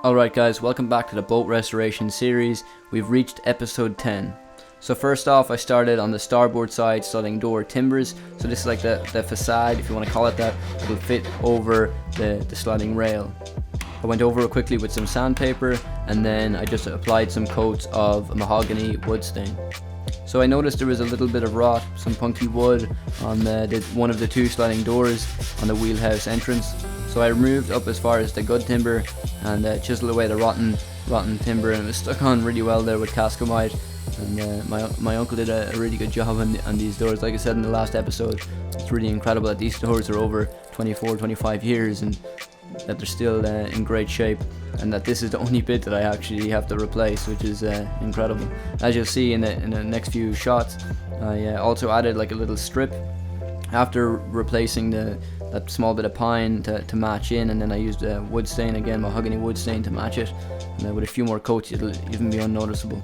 Alright guys, welcome back to the boat restoration series. We've reached episode 10. So first off, I started on the starboard side sliding door timbers. So this is like the facade, if you want to call it that. It'll fit over the sliding rail. I went over it quickly with some sandpaper, and then I just applied some coats of mahogany wood stain. So I noticed there was a little bit of rot, some punky wood on one of the two sliding doors on the wheelhouse entrance. So I removed up as far as the good timber and chiseled away the rotten timber, and it was stuck on really well there with cascamite. And my uncle did a really good job on these doors. Like I said in the last episode, it's really incredible that these doors are over 24-25 years and that they're still in great shape, and that this is the only bit that I actually have to replace, which is incredible. As you'll see in the next few shots, I also added like a little strip after replacing that small bit of pine to match in, and then I used wood stain again, mahogany wood stain, to match it, and with a few more coats it'll even be unnoticeable.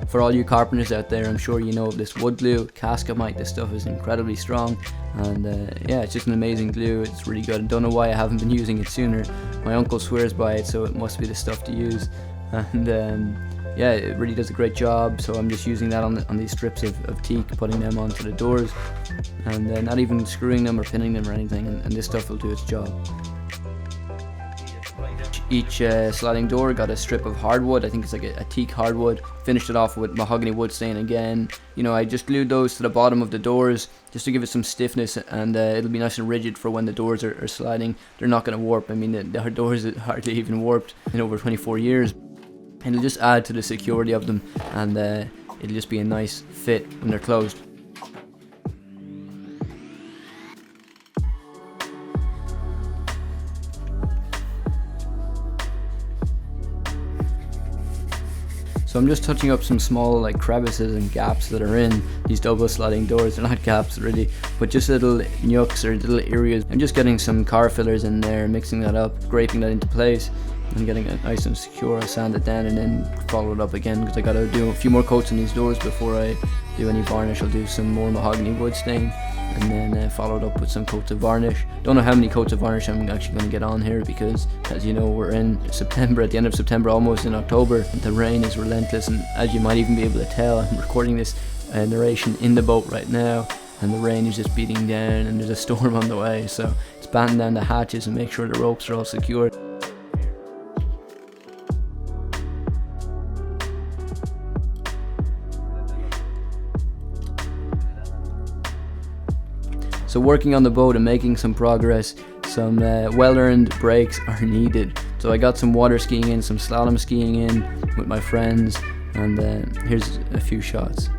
For all you carpenters out there, I'm sure you know of this wood glue, cascamite. This stuff is incredibly strong, and yeah, it's just an amazing glue. It's really good. I don't know why I haven't been using it sooner. My uncle swears by it, so it must be the stuff to use. And yeah, it really does a great job. So I'm just using that on these strips of teak, putting them onto the doors, and not even screwing them or pinning them or anything, and this stuff will do its job. Each sliding door got a strip of hardwood. I think it's like a teak hardwood. Finished it off with mahogany wood stain again. You know, I just glued those to the bottom of the doors just to give it some stiffness, and it'll be nice and rigid for when the doors are sliding. They're not going to warp. I mean, the doors are hardly even warped in over 24 years. And it'll just add to the security of them, and it'll just be a nice fit when they're closed. So I'm just touching up some small like crevices and gaps that are in these double sliding doors. They're not gaps really, but just little nooks or little areas. I'm just getting some car fillers in there, mixing that up, scraping that into place, and getting it nice and secure. I sand it down and then follow it up again, because I gotta do a few more coats on these doors before I do any varnish. I'll do some more mahogany wood stain, and then follow it up with some coats of varnish. Don't know how many coats of varnish I'm actually going to get on here, because as you know, we're in September, at the end of September, almost in October. The rain is relentless, and as you might even be able to tell, I'm recording this narration in the boat right now, and the rain is just beating down, and there's a storm on the way, so it's batting down the hatches and make sure the ropes are all secured. So working on the boat and making some progress, some well-earned breaks are needed. So I got some water skiing in, some slalom skiing in with my friends, and here's a few shots.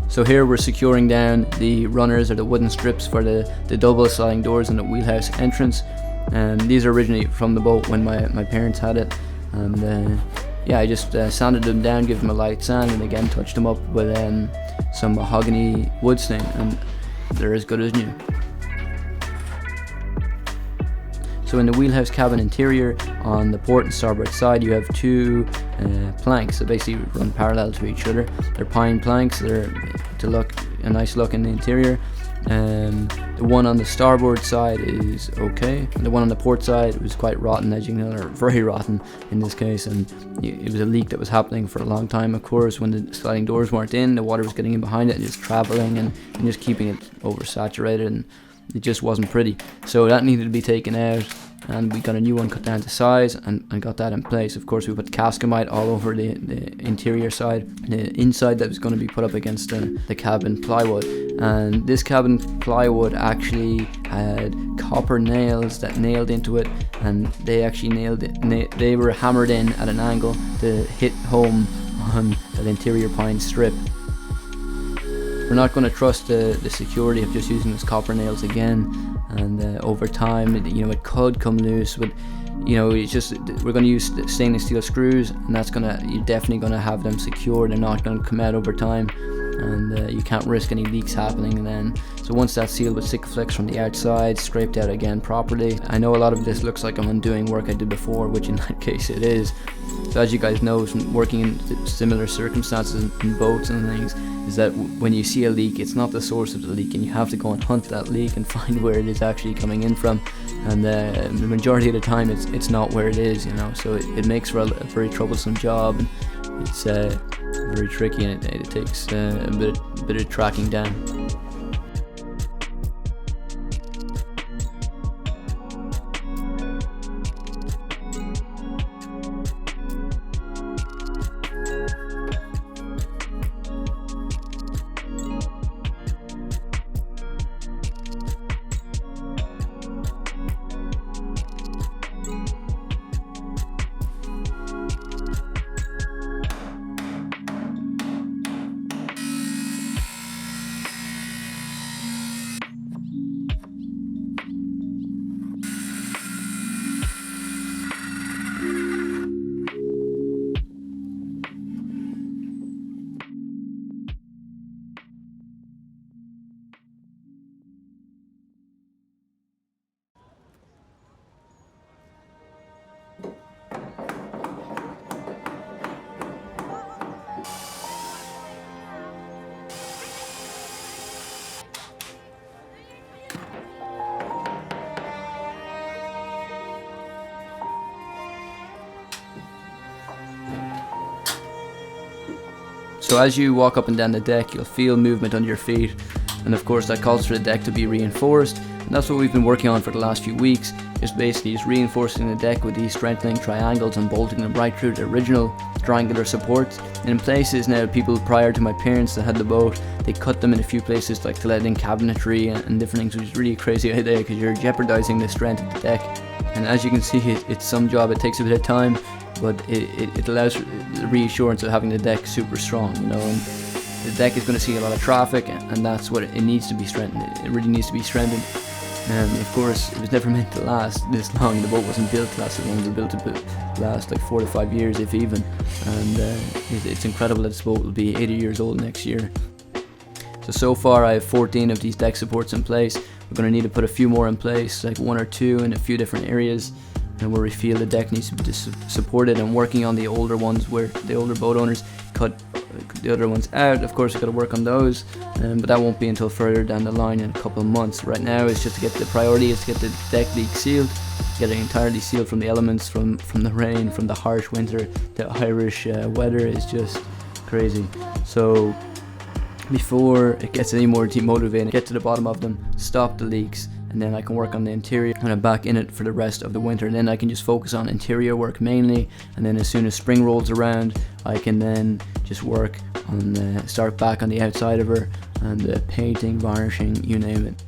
So here we're securing down the runners, or the wooden strips, for the double sliding doors in the wheelhouse entrance. And these are originally from the boat when my parents had it. And yeah, I just sanded them down, give them a light sand, and again touched them up with some mahogany wood stain, and they're as good as new. So in the wheelhouse cabin interior, on the port and starboard side, you have two planks that basically run parallel to each other. They're pine planks. They're to look a nice look in the interior. The one on the starboard side is okay, and the one on the port side was quite rotten, as you know, or very rotten in this case, and it was a leak that was happening for a long time. Of course, when the sliding doors weren't in, the water was getting in behind it and just traveling and just keeping it oversaturated, and it just wasn't pretty. So that needed to be taken out, and we got a new one cut down to size and got that in place. Of course, we put cascamite all over the interior side. The inside that was going to be put up against the cabin plywood, and this cabin plywood actually had copper nails that nailed into it, and they actually nailed it. They were hammered in at an angle to hit home on that interior pine strip. We're not going to trust the security of just using those copper nails again, and over time, it could come loose. But it's just, we're going to use stainless steel screws, and you're definitely going to have them secure. They're not going to come out over time, and you can't risk any leaks happening. And then, so once that's sealed with Sikaflex from the outside, scraped out again properly. I know a lot of this looks like I'm undoing work I did before, which in that case it is. So as you guys know from working in similar circumstances in boats and things, is that when you see a leak, it's not the source of the leak, and you have to go and hunt that leak and find where it is actually coming in from. And the majority of the time it's not where it is, so it makes for a very troublesome job, and it's very tricky, and it takes a bit of tracking down. So as you walk up and down the deck, you'll feel movement under your feet, and of course that calls for the deck to be reinforced, and that's what we've been working on for the last few weeks, is reinforcing the deck with these strengthening triangles and bolting them right through the original triangular supports. And in places now, people prior to my parents that had the boat, they cut them in a few places, like to let in cabinetry and different things, which is really a crazy idea because you're jeopardizing the strength of the deck. And as you can see, it's some job. It takes a bit of time, but it allows the reassurance of having the deck super strong, and the deck is going to see a lot of traffic, and that's what it needs to be strengthened. It really needs to be strengthened. And of course, it was never meant to last this long. The boat wasn't built to last as long. It was built to last like 4 to 5 years, if even. And it's incredible that this boat will be 80 years old next year. So far I have 14 of these deck supports in place. We're going to need to put a few more in place, like 1 or 2 in a few different areas, and where we feel the deck needs to be supported, and working on the older ones where the older boat owners cut the other ones out. Of course, we've got to work on those, but that won't be until further down the line in a couple of months. Right now, it's just to get the priority is to get the deck leak sealed, get it entirely sealed from the elements, from the rain, from the harsh winter. The Irish weather is just crazy. So before it gets any more demotivating, get to the bottom of them, stop the leaks, and then I can work on the interior, and I'm back in it for the rest of the winter, and then I can just focus on interior work mainly. And then as soon as spring rolls around, I can then just work on start back on the outside of her, and the painting, varnishing, you name it.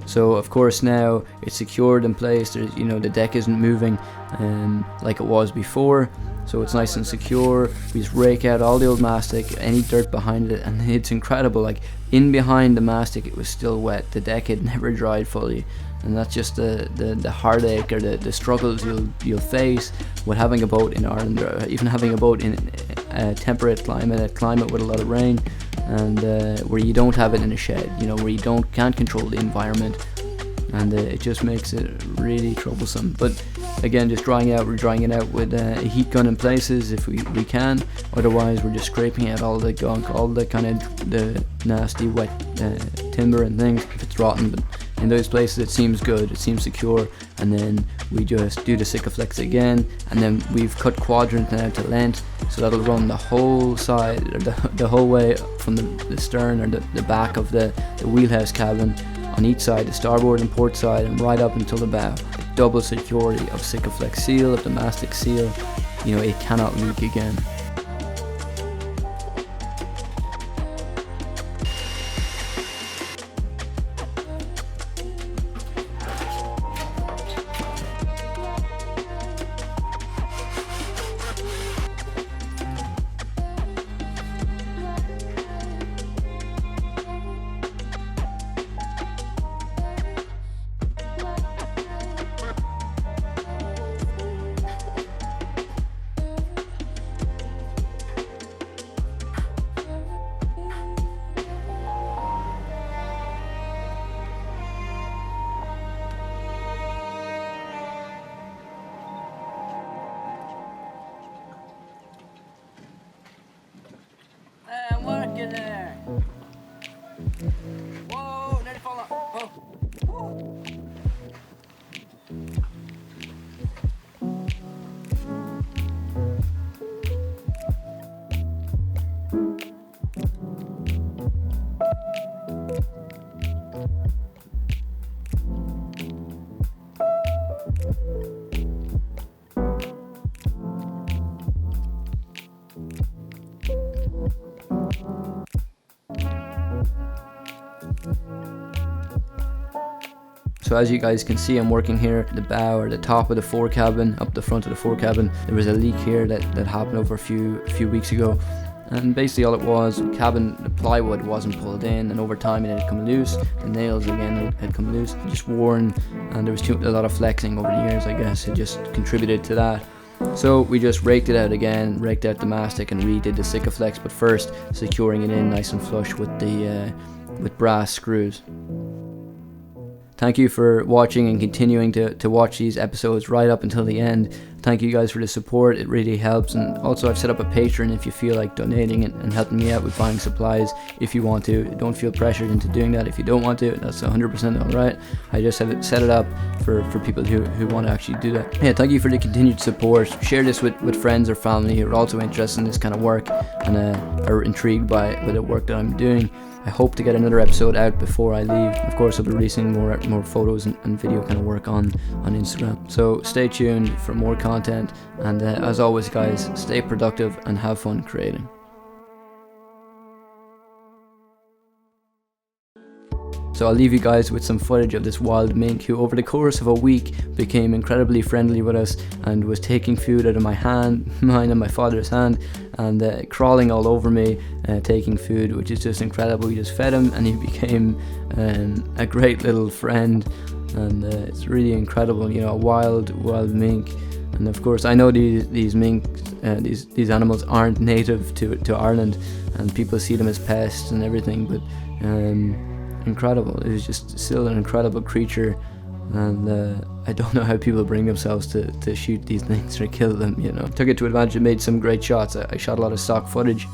So of course now it's secured in place. There's, the deck isn't moving like it was before, so it's nice and secure. We just rake out all the old mastic, any dirt behind it, and it's incredible. Like, in behind the mastic, it was still wet. The deck had never dried fully, and that's just the heartache or the struggles you'll face with having a boat in Ireland, or even having a boat in a temperate climate, a climate with a lot of rain, and where you don't have it in a shed, where you can't control the environment, and it just makes it really troublesome. But again, just we're drying it out with a heat gun in places if we can. Otherwise, we're just scraping out all the gunk, all the kind of the nasty wet timber and things if it's rotten. But in those places it seems good, it seems secure, and then we just do the Sikaflex again, and then we've cut quadrant now to length, so that'll run the whole side, or the whole way from the stern, or the back of the wheelhouse cabin on each side, the starboard and port side, and right up until the bow. Double security of Sikaflex seal, of the mastic seal. It cannot leak again. Get there. Whoa, nearly fall off. Whoa. So as you guys can see, I'm working here at the bow or the top of the fore cabin, up the front of the fore cabin. There was a leak here that happened over a few weeks ago, and basically all it was, the plywood wasn't pulled in, and over time it had come loose. The nails again had come loose, just worn, and there was a lot of flexing over the years. I guess it just contributed to that. So we just raked it out again, raked out the mastic and redid the Sikaflex, but first securing it in nice and flush with the with brass screws. Thank you for watching and continuing to watch these episodes right up until the end. Thank you guys for the support, it really helps. And also I've set up a Patreon if you feel like donating and helping me out with buying supplies if you want to. Don't feel pressured into doing that. If you don't want to, that's 100% alright. I just have it set it up for people who want to actually do that. Yeah, thank you for the continued support. Share this with friends or family who are also interested in this kind of work and are intrigued by the work that I'm doing. I hope to get another episode out before I leave. Of course, I'll be releasing more photos and video kind of work on Instagram. So stay tuned for more content, and as always guys, stay productive and have fun creating. So I'll leave you guys with some footage of this wild mink who over the course of a week became incredibly friendly with us and was taking food out of mine and my father's hand, and crawling all over me, taking food, which is just incredible. We just fed him and he became a great little friend, and it's really incredible, you know, a wild mink. And of course I know these minks, these animals aren't native to Ireland, and people see them as pests and everything, but incredible. It was just still an incredible creature, and I don't know how people bring themselves to shoot these things or kill them, you know. Took it to advantage and made some great shots. I shot a lot of stock footage.